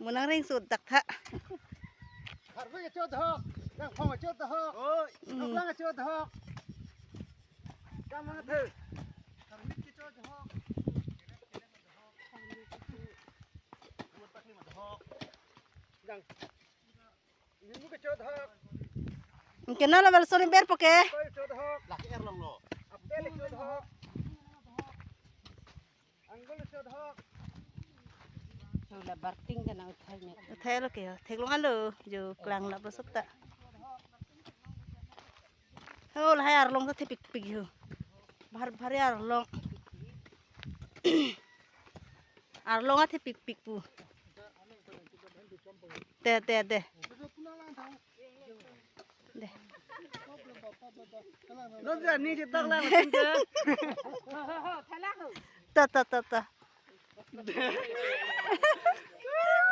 munang ring sud takta. Harus cut hok, yang phong cut hok. Oh, lang cut hok. Kamu ngerti? Harus cut hok. Yang ini bukan cut hok. Kenal la soni ber poke. Cut hok. Laki er lang lo. Apel cut hok. Anggol cut hok. Sudah barting kan uthainya. Thay lo kìa, thay luôn alo, jo klang la basok ta. Oh, lah ar long ta pik pik ho. Bahar bahar ar long. Ar long a pik pik pu. Te. De. Nó giờ ni chỉ tắc lang là xin cơ. Ta.